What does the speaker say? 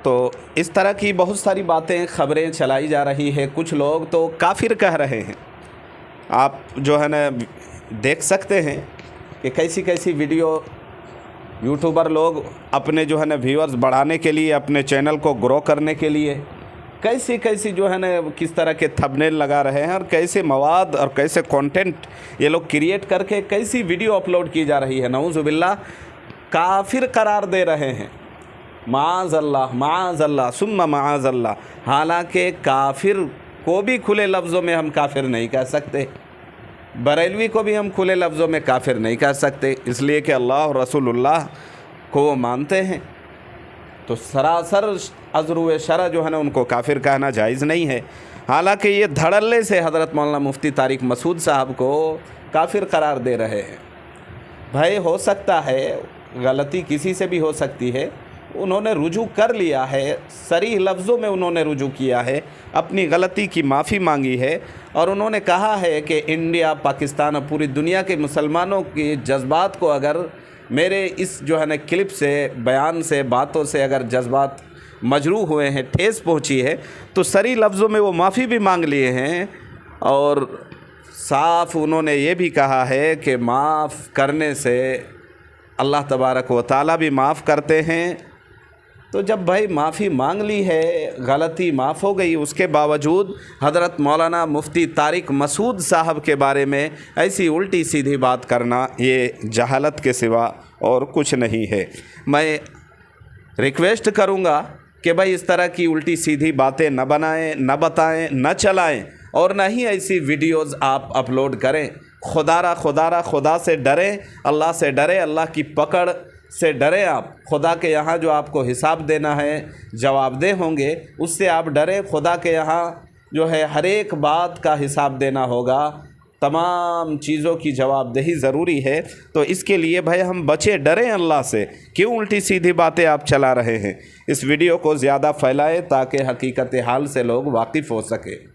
तो इस तरह की बहुत सारी बातें ख़बरें चलाई जा रही है। कुछ लोग तो काफिर कह रहे हैं। आप जो है ना देख सकते हैं कि कैसी कैसी वीडियो यूट्यूबर लोग अपने जो है ना व्यूअर्स बढ़ाने के लिए, अपने चैनल को ग्रो करने के लिए कैसी कैसी जो है ना किस तरह के थंबनेल लगा रहे हैं और कैसे मवाद और कैसे कंटेंट ये लोग क्रिएट करके कैसी वीडियो अपलोड की जा रही है। नऊज़ुबिल्लाह, काफिर करार दे रहे हैं। माअज़ल्लाह सुम्मा माअज़ल्लाह। हालांकि काफिर को भी खुले लफ्ज़ों में हम काफिर नहीं कह सकते, बरेलवी को भी हम खुले लफ्ज़ों में काफिर नहीं कह सकते, इसलिए कि अल्लाह और रसूलुल्लाह को वो मानते हैं। तो सरासर अज़रू शरा जो है ना उनको काफिर कहना जायज़ नहीं है। हालांकि ये धड़ल्ले से हज़रत मौलाना मुफ्ती तारिक मसूद साहब को काफिर करार दे रहे हैं। भाई हो सकता है गलती किसी से भी हो सकती है, उन्होंने रुजू कर लिया है, सरीह लफ्ज़ों में उन्होंने रुजू किया है, अपनी गलती की माफ़ी मांगी है और उन्होंने कहा है कि इंडिया, पाकिस्तान और पूरी दुनिया के मुसलमानों के जज्बात को अगर मेरे इस जो है ना क्लिप से, बयान से, बातों से अगर जज्बात मजरूह हुए हैं, ठेस पहुंची है, तो सरी लफ्ज़ों में वो माफ़ी भी मांग लिए हैं और साफ उन्होंने ये भी कहा है कि माफ़ करने से अल्लाह तबारक व तआला भी माफ़ करते हैं। तो जब भाई माफ़ी मांग ली है, गलती माफ़ हो गई, उसके बावजूद हज़रत मौलाना मुफ्ती तारिक मसूद साहब के बारे में ऐसी उल्टी सीधी बात करना ये जहालत के सिवा और कुछ नहीं है। मैं रिक्वेस्ट करूँगा कि भाई इस तरह की उल्टी सीधी बातें न बनाएं, न बताएं, न चलाएं और न ही ऐसी वीडियोज़ आप अपलोड करें। खुदा से डरें, अल्लाह से डरें, अल्लाह की पकड़ से डरें। आप खुदा के यहाँ जो आपको हिसाब देना है, जवाबदेह होंगे, उससे आप डरें। खुदा के यहाँ जो है हर एक बात का हिसाब देना होगा, तमाम चीज़ों की जवाबदेही ज़रूरी है। तो इसके लिए भाई हम बचे, डरें अल्लाह से। क्यों उल्टी सीधी बातें आप चला रहे हैं? इस वीडियो को ज़्यादा फैलाएं ताकि हकीकत हाल से लोग वाकिफ़ हो सके।